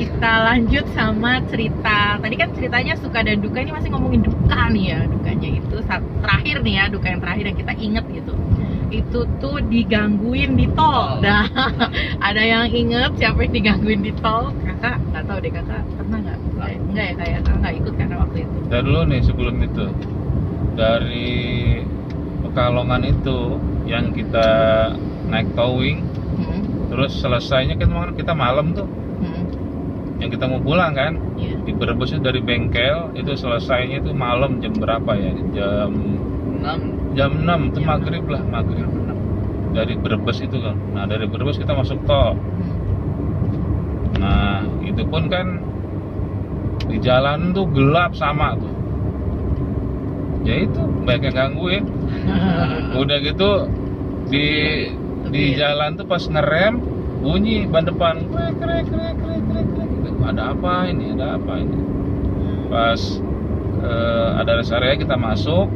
kita lanjut sama cerita. Tadi kan ceritanya suka dan duka, ini masih ngomongin duka nih ya. Dukanya itu terakhir nih ya, duka yang terakhir yang kita inget gitu. Itu tuh digangguin di tol. Nah, ada yang inget siapa yang digangguin di tol? Kakak nggak tahu deh, kakak pernah nggak? Enggak ya, kayak kakak nggak ikut karena waktu itu. Dari dulu nih sebelum itu, dari Pekalongan itu yang kita naik towing, terus selesainya kan kita malam tuh, yang kita mau pulang kan, di Brebes itu dari bengkel itu selesainya itu malam jam berapa ya? Jam 6 itu maghrib lah, maghrib dari Brebes itu kan. Nah dari Brebes kita masuk tol. Nah itu pun kan di jalan tuh gelap sama tuh. Ya itu banyak yang gangguin. Udah gitu di jalan tuh pas ngerem bunyi ban depan krek gitu. Ada apa ini? Pas ada rest area kita masuk.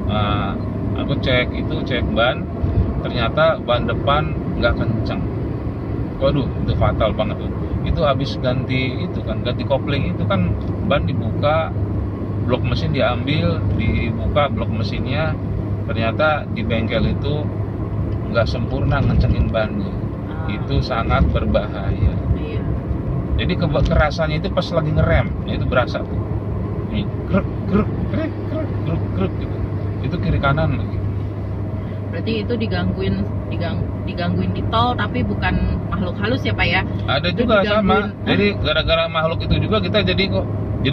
Nah, aku cek ban, ternyata ban depan nggak kencang. Waduh, itu fatal banget tuh. Itu habis ganti kopling itu kan ban dibuka, blok mesin dibuka blok mesinnya, ternyata di bengkel itu nggak sempurna ngencengin bannya. Itu sangat berbahaya. Jadi kerasannya itu pas lagi ngerem, ya itu berasa tuh. Ini krek gitu. Itu kiri kanan lagi. Berarti itu digangguin di tol, tapi bukan makhluk halus ya Pak ya? Ada itu juga sama. Jadi gara-gara makhluk itu juga kita jadi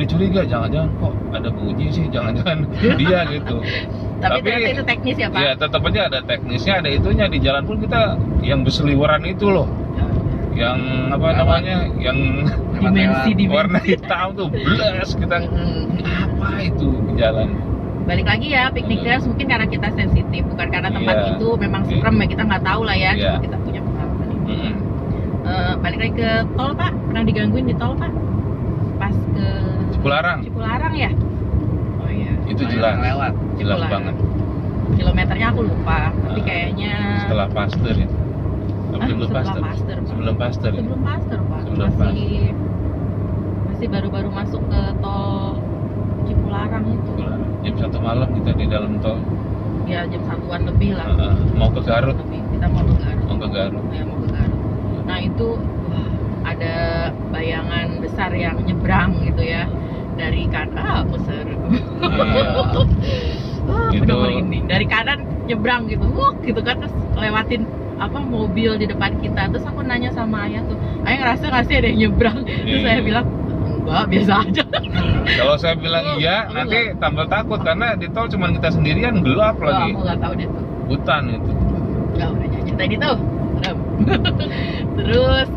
curiga, jangan-jangan kok ada bunyi sih, jangan-jangan dia gitu. Tapi ternyata itu teknis ya Pak? Iya, tetap aja ada teknisnya, ada itunya. Di jalan pun kita yang berseliweran itu loh. Yang apa namanya? Yang dimensi warna hitam tuh, blas kita. Apa itu di jalan? Balik lagi ya, Picnic Trails mungkin karena kita sensitif, bukan karena tempat itu memang serem ya, kita nggak tahu lah ya. Kita punya pengalaman itu. Balik lagi ke tol Pak, pernah digangguin di tol Pak? Pas ke Cipularang ya? Oh iya. Itu jelas Cipularang. Banget. Kilometernya aku lupa, tapi kayaknya setelah Pasteur itu. Sebelum Pasteur Pak. Masih baru-baru masuk ke tol Cipularang itu. Jam 1 malam kita di dalam tol. Ya jam 1-an lebih lah. Mau ke Garut. Kita mau ke Garut. Ya, mau ke Garut. Nah itu ada bayangan besar yang nyebrang gitu ya dari kanan. Besar. Itu dari kanan nyebrang gitu, gitu kan, terus lewatin mobil di depan kita. Terus aku nanya sama ayah tuh, ayah ngerasa nggak sih ada yang nyebrang? Terus saya bilang enggak, biasa aja. Kalau saya bilang iya, nanti tambah takut karena di tol cuma kita sendirian, gelap lagi. Aku nggak tahu deh tuh. Hutan itu. Nggak, udah nyanyi tadi tuh. Terus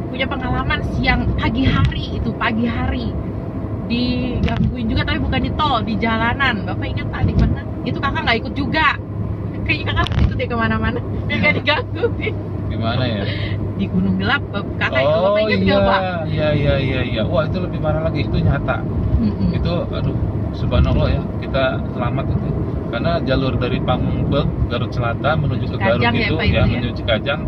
punya pengalaman pagi hari digangguin juga, tapi bukan di tol, di jalanan. Bapak ingat tadi mana? Itu kakak nggak ikut juga. Kayaknya kakak ikut deh kemana-mana, biar nggak digangguin. Gimana ya? Di Gunung Gelap, kakak itu Bapak ingat nggak Pak? Iya. Wah itu lebih parah lagi, itu nyata. Itu aduh, subhanallah ya, kita selamat itu. Karena jalur dari Pamungpeuk, Garut Selatan menuju ke Garut itu ya, menuju Cikajang,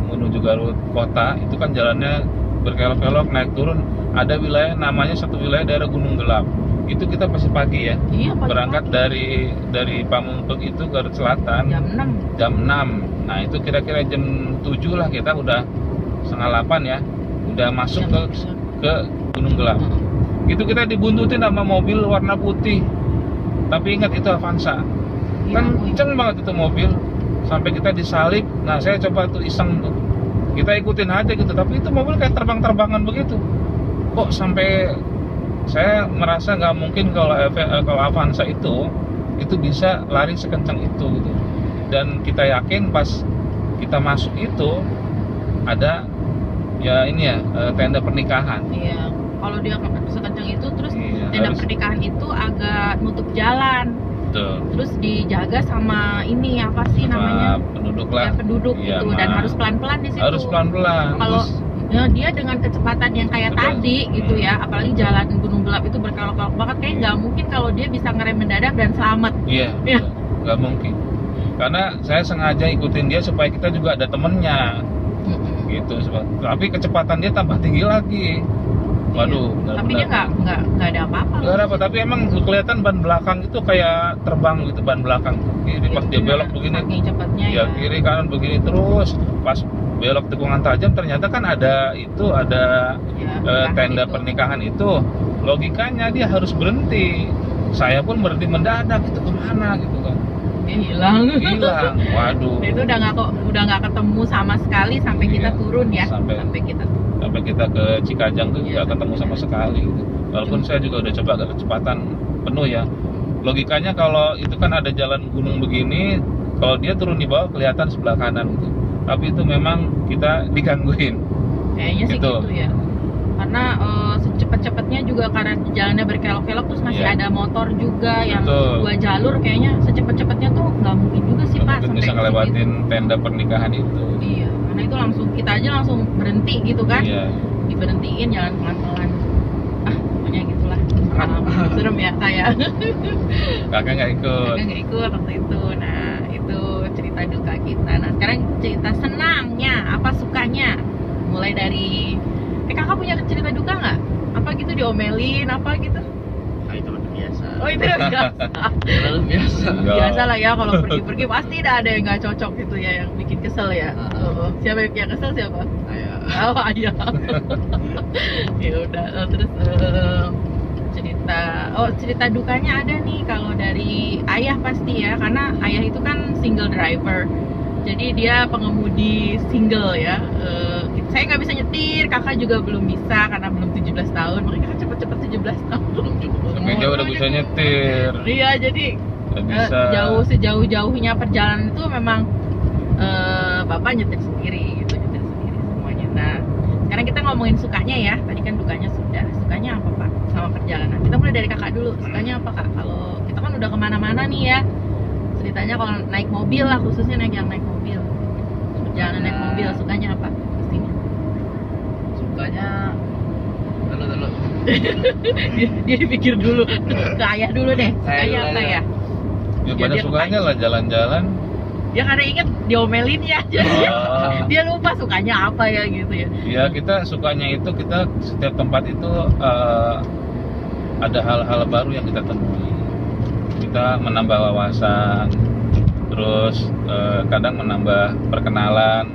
menuju Garut kota, itu kan jalannya berkelok-kelok, naik turun. Ada wilayah namanya, satu wilayah daerah Gunung Gelap. Itu kita pasti pagi ya. Iya, berangkat pagi. dari Pamungpeuk itu Garut Selatan jam 6. Nah itu kira-kira jam 7 lah kita udah 7:30 ya, udah masuk ke Gunung Gelap. Itu kita dibuntutin sama mobil warna putih, tapi ingat itu Avanza. Kenceng banget itu mobil, sampai kita disalip. Nah saya coba tuh iseng tuh, kita ikutin aja gitu, tapi itu mobil kayak terbang-terbangan begitu. Kok sampai saya merasa nggak mungkin kalau Avanza itu bisa lari sekencang itu gitu. Dan kita yakin pas kita masuk itu ada ya ini ya, tenda pernikahan. Iya, kalau dia sekencang itu terus tenda pernikahan itu agak nutup jalan. Betul. Terus dijaga sama ini apa sih namanya? Penduduk lah. Ya, penduduk ya, gitu, dan harus pelan-pelan di situ. Harus pelan-pelan. Kalau ya, dia dengan kecepatan yang kayak tadi gitu ya, apalagi jalan Gunung Gelap itu berkelok-kelok banget, kayak nggak mungkin kalau dia bisa ngerem mendadak dan selamat. Iya, nggak mungkin. Karena saya sengaja ikutin dia supaya kita juga ada temennya, gitu. Tapi kecepatan dia tambah tinggi lagi. Waduh, Tapi dia nggak ada apa-apa. Nggak ada apa, tapi emang kelihatan ban belakang itu kayak terbang gitu, ban belakang kiri pas dia belok begini. Saking cepatnya Ya kiri kanan begini terus. Pas belok tikungan tajam ternyata kan ada tenda itu. pernikahan itu. Logikanya dia harus berhenti. Saya pun berhenti mendadak, itu kemana gitu kan? Dia hilang. Waduh. Itu udah nggak ketemu sama sekali sampai kita Iya. turun ya. Sampai kita ke Cikajang tuh Iya, nggak ketemu sama sekali gitu. Walaupun saya juga udah coba agak kecepatan penuh ya. Logikanya kalau itu kan ada jalan gunung begini, kalau dia turun di bawah kelihatan sebelah kanan gitu. Tapi itu memang kita digangguin. Kayaknya sih Gitu. gitu ya. Karena secepat-cepatnya juga karena jalannya berkelok-kelok terus masih Iya. ada motor juga yang Betul. 2 jalur, kayaknya secepat-cepatnya tuh nggak mungkin juga sih Pak Mungkin sampai bisa ke ngelewatin tenda pernikahan itu. situ. Iya, karena itu kita aja langsung berhenti gitu kan. Iya. Diberhentiin jalan pelan-pelan. Pokoknya gitulah. Serem ya kayak. Kakak nggak ikut. Kakak nggak ikut waktu itu. Nah, itu cerita duka kita. Nah, sekarang cerita senangnya, apa sukanya? Mulai dari kakak punya cerita duka nggak? Apa gitu diomelin, apa gitu? Nah, itu udah biasa. Oh itu udah biasa. Terlalu biasa. Ya. Biasa lah ya kalau pergi-pergi pasti ada yang nggak cocok gitu ya, yang bikin kesel ya. Siapa yang kesel siapa? Ayah. Oh ayah. Ya udah, terus cerita dukanya ada nih kalau dari ayah pasti ya, karena ayah itu kan single driver. Jadi dia pengemudi single ya. Saya nggak bisa nyetir, kakak juga belum bisa karena belum 17 tahun. Makanya kakak cepet-cepet 17 tahun. Belum cukup. Tapi dia udah bisa nyetir. Iya, jadi Udah bisa. sejauh-jauhnya perjalanan itu memang bapak nyetir sendiri gitu, nyetir sendiri semuanya. Nah, sekarang kita ngomongin sukanya ya. Tadi kan dukanya sudah. Sukanya apa Pak sama perjalanan? Kita mulai dari kakak dulu. Sukanya apa Kak? Kalau kita kan udah kemana-mana nih ya. Ceritanya kalau naik mobil lah, khususnya naik mobil. Perjalanan naik mobil, sukanya apa? Pastinya. Sukanya dulu. dia dipikir dulu. Ke ayah dulu deh. Sukanya apa ya? Ya Ya, banyak dia sukanya kepancing. lah jalan-jalan. Dia karena inget diomelin ya. Jadi Oh. dia lupa sukanya apa ya gitu ya. Ya kita sukanya itu kita setiap tempat itu ada hal-hal baru yang kita temui. Kita menambah wawasan, terus kadang menambah perkenalan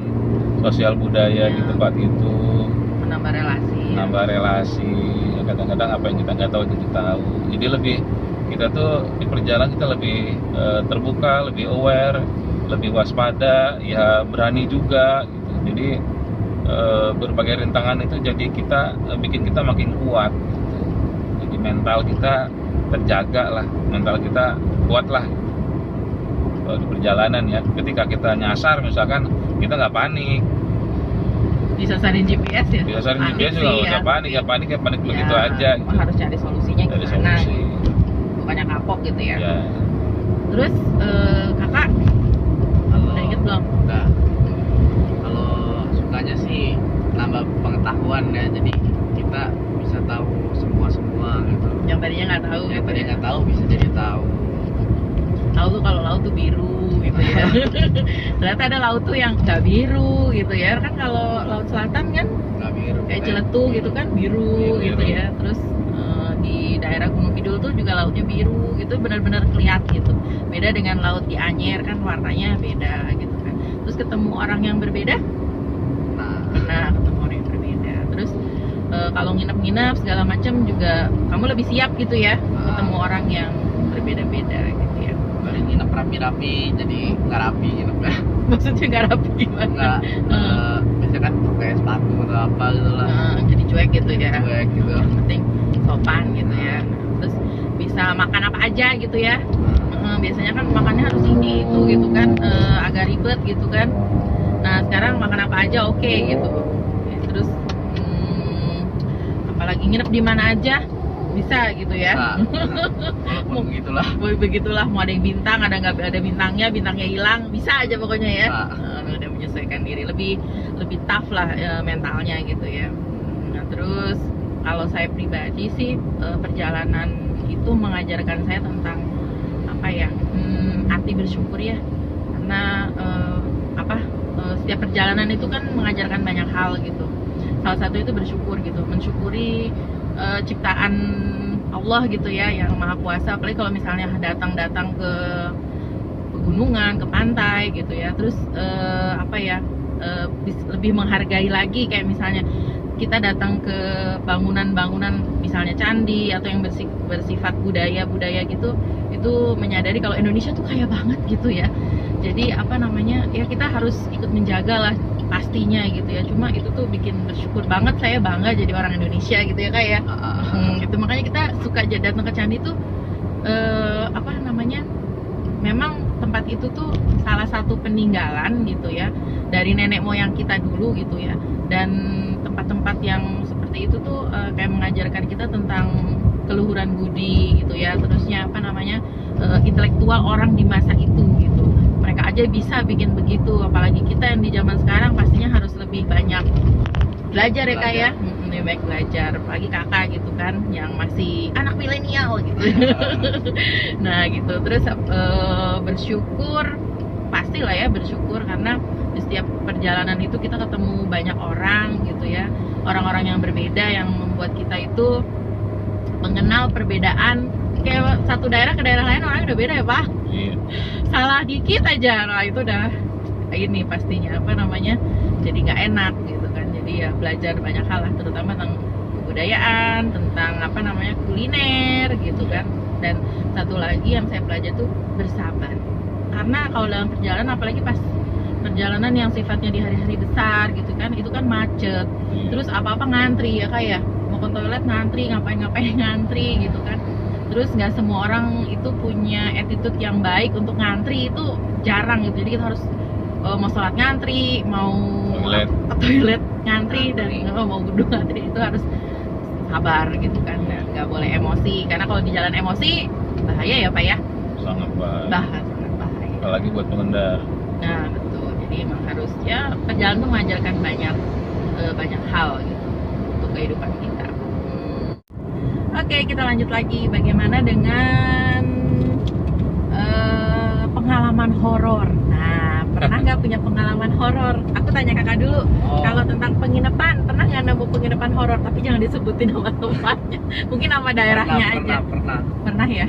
sosial budaya di tempat itu, Menambah relasi. menambah relasi. Kadang-kadang apa yang kita nggak tahu jadi tahu. Jadi lebih kita tuh di perjalanan kita lebih terbuka, lebih aware, lebih waspada, ya berani juga gitu. Jadi berbagai rintangan itu jadi bikin kita makin kuat gitu. Jadi mental kita terjaga lah, mental kita kuat lah kalau di perjalanan ya. Ketika kita nyasar misalkan, kita nggak panik. Disasarin GPS ya. Biasanya Panik GPS juga sih, nggak panik begitu aja gitu. Harus cari solusinya Dari gimana. solusi Bukannya kapok gitu ya. ya. Terus kakak Kalau udah inget belum? Udah. Kalau sukanya sih nambah pengetahuan ya. Jadi kita bisa tahu semua gitu. Yang tadinya nggak tahu. Yang gitu tadi ya. nggak tahu bisa jadi tahu. Tahu tuh kalau laut tuh biru gitu ya. Ternyata ada laut tuh yang nggak biru gitu ya. Kan kalau laut selatan kan Nggak biru. kayak Ciletu gitu kan biru gitu Biru. ya. Terus di daerah Gunung Kidul tuh juga lautnya biru gitu, benar-benar kelihatan gitu. Beda dengan laut di Anyer kan warnanya beda gitu kan. Terus ketemu orang yang berbeda, Nah, ketemu orang yang berbeda. Terus kalau nginep-nginep segala macam juga kamu lebih siap gitu ya ketemu orang yang berbeda-beda gitu ya. dari nginep rapi-rapi jadi nggak rapi nginepnya. Maksudnya nggak rapi gimana? Nggak. Biasanya kan pakai sepatu atau apa gitu lah. Jadi cuek gitu ya. Cuek gitu. Yang penting sopan gitu ya. Terus bisa makan apa aja gitu ya. Biasanya kan makannya harus ini itu gitu kan, agak ribet gitu kan. Nah sekarang makan apa aja oke gitu. Ya, terus apalagi nginep di mana aja bisa gitu ya. Nah, walaupun begitulah. Begitulah, mau ada yang bintang, ada nggak ada bintangnya hilang, bisa aja pokoknya ya. Nah. Udah menyesuaikan diri, lebih tough lah mentalnya gitu ya. Nah terus kalau saya pribadi sih perjalanan itu mengajarkan saya tentang apa ya, arti bersyukur ya, karena setiap perjalanan itu kan mengajarkan banyak hal gitu. Salah satu itu bersyukur gitu, mensyukuri ciptaan Allah gitu ya, yang maha kuasa. Apalagi kalau misalnya datang ke pegunungan, ke pantai gitu ya, terus lebih menghargai lagi, kayak misalnya kita datang ke bangunan-bangunan misalnya candi atau yang bersifat budaya gitu, itu menyadari kalau Indonesia tuh kaya banget gitu ya. Jadi ya kita harus ikut menjaga lah pastinya gitu ya. Cuma itu tuh bikin bersyukur banget, saya bangga jadi orang Indonesia gitu ya Kak ya. Gitu, makanya kita suka datang ke candi tuh memang tempat itu tuh salah satu peninggalan gitu ya dari nenek moyang kita dulu gitu ya. Dan tempat-tempat yang seperti itu tuh kayak mengajarkan kita tentang keluhuran budi gitu ya. Terusnya intelektual orang di masa itu gitu. Mereka aja bisa bikin begitu, apalagi kita yang di zaman sekarang pastinya harus lebih banyak belajar ya Kak ya. Lebih baik belajar, apalagi kakak gitu kan yang masih anak milenial gitu. Nah gitu, terus bersyukur, pastilah ya bersyukur, karena di setiap perjalanan itu kita ketemu banyak orang gitu ya, orang-orang yang berbeda yang membuat kita itu mengenal perbedaan. Kayak satu daerah ke daerah lain orangnya udah beda ya Pak. Iya. Salah dikit aja, nah itu udah ini pastinya jadi nggak enak gitu kan. Jadi ya belajar banyak hal lah, terutama tentang kebudayaan, tentang kuliner gitu kan. Dan satu lagi yang saya pelajari tuh bersabar, karena kalau dalam perjalanan, apalagi pas perjalanan yang sifatnya di hari-hari besar gitu kan, itu kan macet, terus apa-apa ngantri ya Kak ya, mau ke toilet ngantri, ngapain ngantri gitu kan. Terus nggak semua orang itu punya attitude yang baik untuk ngantri, itu jarang gitu. Jadi kita harus mau sholat ngantri, mau toilet ngantri, dan mau duduk ngantri, itu harus sabar gitu kan, nggak boleh emosi, karena kalau di jalan emosi bahaya ya Pak ya. Sangat bahaya. Sangat bahaya. Apalagi buat pengendara. Nah betul, jadi emang harusnya perjalanan tuh mengajarkan banyak hal gitu untuk kehidupan kita. Oke, kita lanjut lagi. Bagaimana dengan pengalaman horor? Nah, pernah nggak punya pengalaman horor? Aku tanya kakak dulu. Kalau tentang penginapan, pernah nggak nemu penginapan horor? Tapi jangan disebutin nama tempatnya. Mungkin nama daerahnya aja. Pernah ya?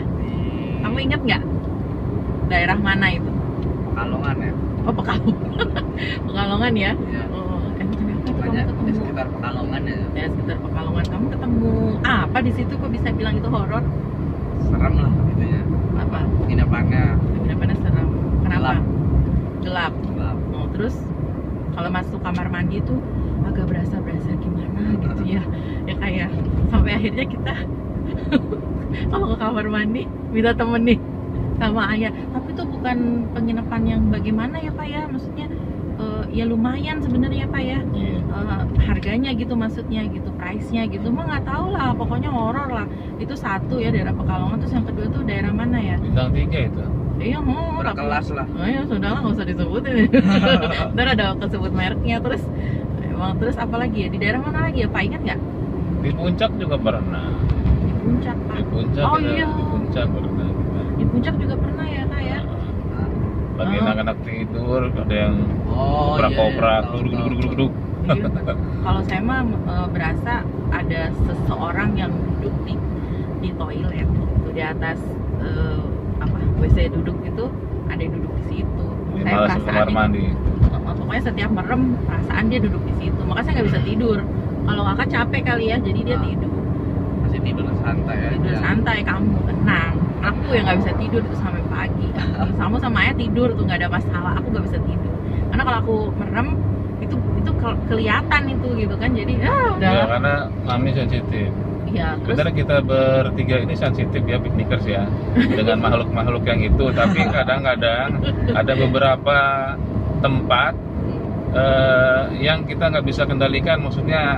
Kamu inget nggak? Daerah mana itu? Pekalongan ya. Oh, Pekalongan ya? Iya. Oh, kenapa Banyak kamu di ketemu? sekitar Pekalongan ya. Ya, sekitar Pekalongan. Kamu ketemu apa di situ kok bisa bilang itu horor? Serem lah gitu ya. Apa? Penginapannya Penginapannya serem. Kenapa? Gelap. gelap. Oh, terus kalau masuk kamar mandi itu agak berasa gimana gitu ya. Ya kayak sampai akhirnya kita kalau ke kamar mandi minta temenin sama ayah. Tapi itu bukan penginapan yang bagaimana ya Pak ya. Maksudnya ya lumayan sebenarnya Pak ya. Harganya gitu, maksudnya gitu, price-nya gitu mah nggak tahu lah, pokoknya horor lah. Itu satu ya, daerah Pekalongan. Terus yang kedua tuh daerah mana ya? Bintang 3 itu. Iya, Berkelas lah. Oh ya sudah lah, nggak usah disebutin. Ntar ada kesebut mereknya. Terus apa lagi ya, di daerah mana lagi ya Pak, ingat nggak? Di Puncak juga pernah. Di Puncak Pak. Di Puncak Oh ada, iya, di Puncak pernah. di Puncak juga pernah ya Kak ya. Lagi anak-anak tidur, ada yang Oh koprak-koprak, tahu. duduk. Iya. Kalau saya mah berasa ada seseorang yang duduk di toilet itu, di atas WC duduk itu, ada yang duduk di situ. Di Saya malas kamar mandi. pokoknya setiap merem perasaan dia duduk di situ. Makanya saya nggak bisa tidur. Kalau kakak capek kali ya, jadi dia tidur. Masih tidur santai ya. Tidur santai, kamu tenang. Aku yang nggak bisa tidur itu sampai pagi. Sama ayah tidur tuh nggak ada masalah. Aku nggak bisa tidur. Karena kalau aku merem itu kelihatan itu gitu kan. Jadi udah. Ya karena mami sensitif. Iya, terus Sebenarnya kita bertiga ini sensitif ya, piknikers ya, dengan makhluk-makhluk yang itu. Tapi kadang-kadang ada beberapa tempat yang kita nggak bisa kendalikan, maksudnya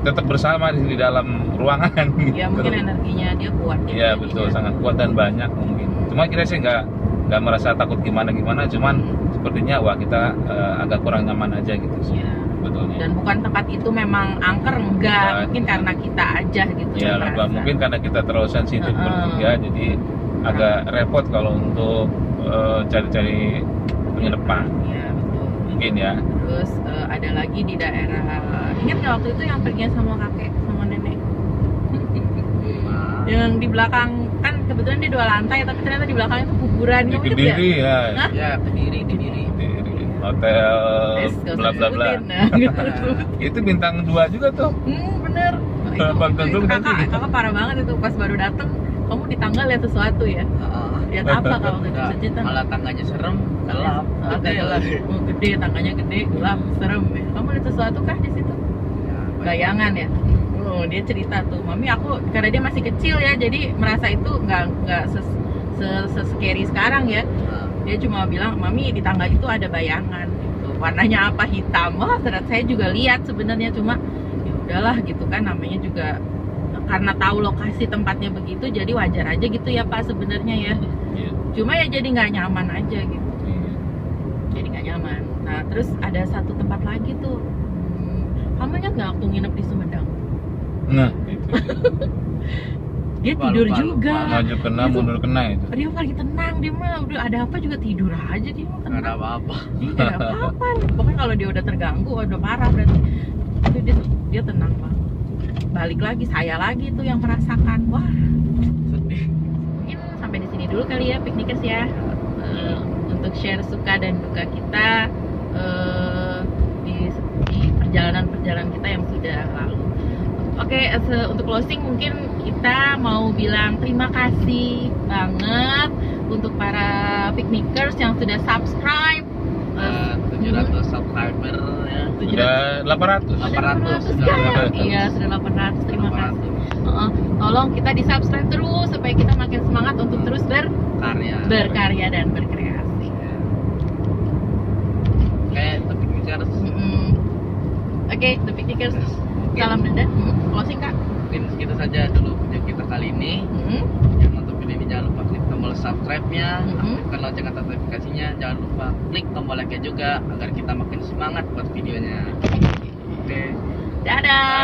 tetap bersama di dalam ruangan. Gitu. ya mungkin energinya dia kuat ya. Iya betul, sangat kuat dan banyak mungkin. Cuma kita sih nggak merasa takut gimana, cuman sepertinya wah kita agak kurang nyaman aja gitu sih. Iya. Betulnya. Dan bukan tempat itu memang angker, enggak, mungkin karena kita aja gitu. Ya, merasa. mungkin karena kita terlalu sensitif bertiga, jadi agak repot kalau untuk cari-cari penginapan. Iya betul. mungkin ya. Terus ada lagi di daerah, ingat nggak waktu itu yang pergi sama kakek sama nenek? Yang di belakang, kan kebetulan dia 2 lantai, tapi ternyata di belakang itu kuburan. Di Kamu inget Kediri nggak? ya. Hah? Ya, Kediri. Kediri. Hotel Nggak usah bla bla bla. disebutin, nah, gitu. Itu bintang 2 juga tuh. Bener. Itu kakak parah banget itu pas baru dateng. Kamu di tangga lihat sesuatu ya? Lihat apa kalau nggak bisa cerita? Malah tangganya serem, gelap, Agak gelap. Gede, tangganya gede, gelap, serem ya. Kamu lihat sesuatu kah di situ? Ya, Bayangan ya? Oh, dia cerita tuh, mami aku karena dia masih kecil ya, jadi merasa itu nggak scary sekarang ya. Dia cuma bilang, mami di tangga itu ada bayangan gitu. Warnanya apa? Hitam. Wah, ternyata saya juga lihat sebenarnya, cuma ya udahlah gitu kan, namanya juga karena tahu lokasi tempatnya begitu, jadi wajar aja gitu ya Pak sebenarnya ya. Iya. Cuma ya jadi nggak nyaman aja gitu. Iya. Jadi nggak nyaman. Nah terus ada satu tempat lagi tuh. Kamu ingat nggak waktu nginep di Sumedang? Nah, itu. Dia Lupa, tidur lupa, juga. Maju kena, Itu- mundur kena itu. Dia lagi tenang, dia mah udah ada apa juga tidur aja dia mah nggak tenang. ada apa-apa. Dia nggak ada apa-apa. Pokoknya kalau dia udah terganggu, udah parah berarti. Itu dia tenang banget. Balik lagi, saya lagi tuh yang merasakan. Wah, Sedih. mungkin sampai di sini dulu kali ya piknikers ya. Untuk share suka dan duka kita di perjalanan kita yang sudah lalu. Oke, untuk closing mungkin kita mau bilang terima kasih banget untuk para piknikers yang sudah subscribe. 700 subscriber ya. Sudah 800. 800 ya. 800. Iya, sudah 800. Terima kasih. Tolong kita di subscribe terus supaya kita makin semangat untuk terus berkarya dan berkreasi. Kayak The Piknikers. Oke, The Piknikers, salam denda. Closing kak. Mungkin segitu saja dulu video kita kali ini. Yang nonton video ini jangan lupa klik tombol subscribe-nya, aktifkan lonceng atau notifikasinya, jangan lupa klik tombol like-nya juga agar kita makin semangat buat videonya. Oke. Dadah.